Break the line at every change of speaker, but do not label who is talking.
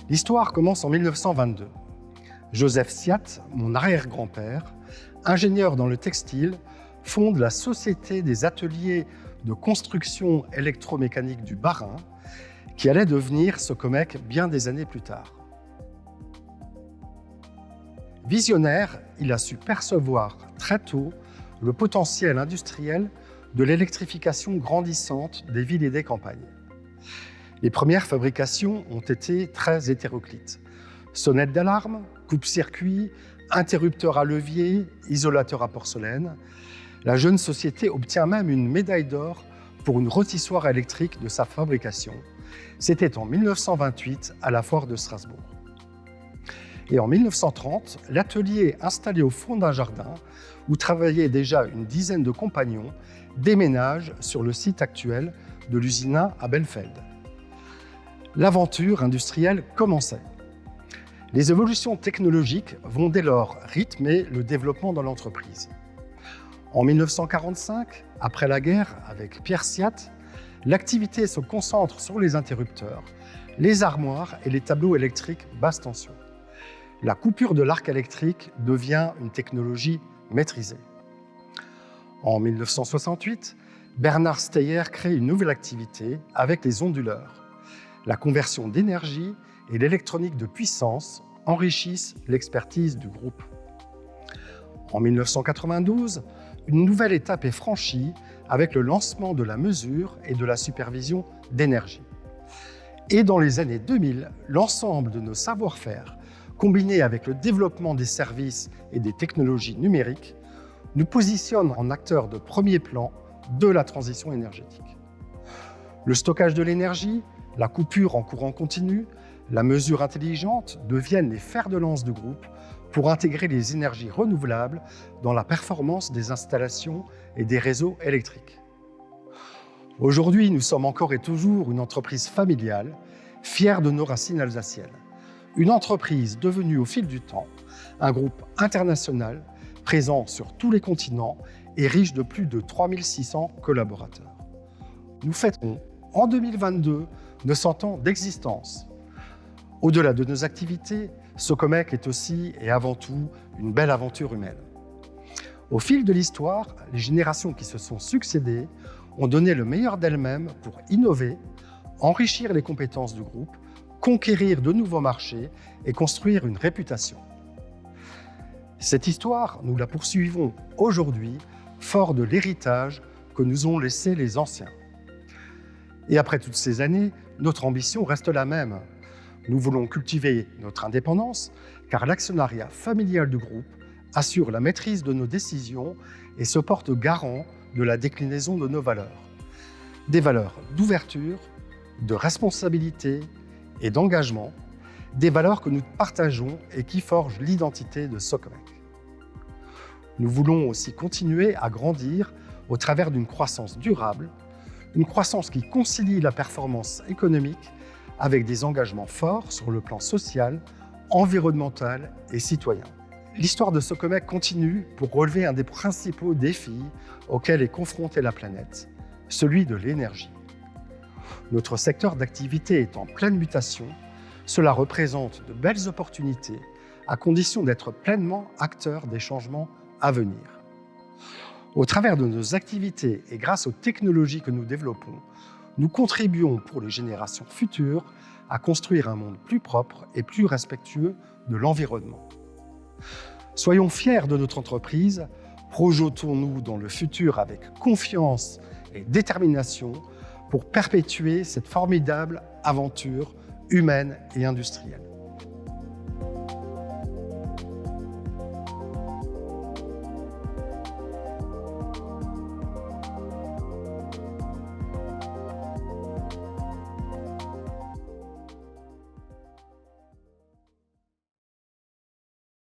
L'histoire commence en 1922. Joseph Siat, mon arrière-grand-père, ingénieur dans le textile, fonde la Société des ateliers de construction électromécanique du Bas-Rhin, qui allait devenir Socomec bien des années plus tard. Visionnaire, il a su percevoir très tôt le potentiel industriel de l'électrification grandissante des villes et des campagnes. Les premières fabrications ont été très hétéroclites. Sonnettes d'alarme, coupe-circuit, interrupteurs à levier, isolateurs à porcelaine. La jeune société obtient même une médaille d'or pour une rôtissoire électrique de sa fabrication. C'était en 1928 à la foire de Strasbourg. Et en 1930, l'atelier installé au fond d'un jardin, où travaillaient déjà une dizaine de compagnons, déménage sur le site actuel de l'usine à Belfeld. L'aventure industrielle commençait. Les évolutions technologiques vont dès lors rythmer le développement dans l'entreprise. En 1945, après la guerre avec Pierre Siat, l'activité se concentre sur les interrupteurs, les armoires et les tableaux électriques basse tension. La coupure de l'arc électrique devient une technologie maîtrisée. En 1968, Bernard Steyer crée une nouvelle activité avec les onduleurs. La conversion d'énergie et l'électronique de puissance enrichissent l'expertise du groupe. En 1992, une nouvelle étape est franchie avec le lancement de la mesure et de la supervision d'énergie. Et dans les années 2000, l'ensemble de nos savoir-faire, combinés avec le développement des services et des technologies numériques, nous positionne en acteurs de premier plan de la transition énergétique. Le stockage de l'énergie, la coupure en courant continu, la mesure intelligente deviennent les fers de lance du groupe pour intégrer les énergies renouvelables dans la performance des installations et des réseaux électriques. Aujourd'hui, nous sommes encore et toujours une entreprise familiale, fière de nos racines alsaciennes. Une entreprise devenue au fil du temps un groupe international présent sur tous les continents et riche de plus de 3600 collaborateurs. Nous fêterons en 2022 nos 100 ans d'existence. Au-delà de nos activités, Socomec est aussi et avant tout une belle aventure humaine. Au fil de l'histoire, les générations qui se sont succédées ont donné le meilleur d'elles-mêmes pour innover, enrichir les compétences du groupe, conquérir de nouveaux marchés et construire une réputation. Cette histoire, nous la poursuivons aujourd'hui, fort de l'héritage que nous ont laissé les anciens. Et après toutes ces années, notre ambition reste la même. Nous voulons cultiver notre indépendance, car l'actionnariat familial du groupe assure la maîtrise de nos décisions et se porte garant de la déclinaison de nos valeurs. Des valeurs d'ouverture, de responsabilité et d'engagement, des valeurs que nous partageons et qui forgent l'identité de Socomec. Nous voulons aussi continuer à grandir au travers d'une croissance durable, une croissance qui concilie la performance économique avec des engagements forts sur le plan social, environnemental et citoyen. L'histoire de Socomec continue pour relever un des principaux défis auxquels est confrontée la planète, celui de l'énergie. Notre secteur d'activité est en pleine mutation. Cela représente de belles opportunités à condition d'être pleinement acteur des changements à venir. Au travers de nos activités et grâce aux technologies que nous développons, nous contribuons pour les générations futures à construire un monde plus propre et plus respectueux de l'environnement. Soyons fiers de notre entreprise, projetons-nous dans le futur avec confiance et détermination pour perpétuer cette formidable aventure humaine et industrielle.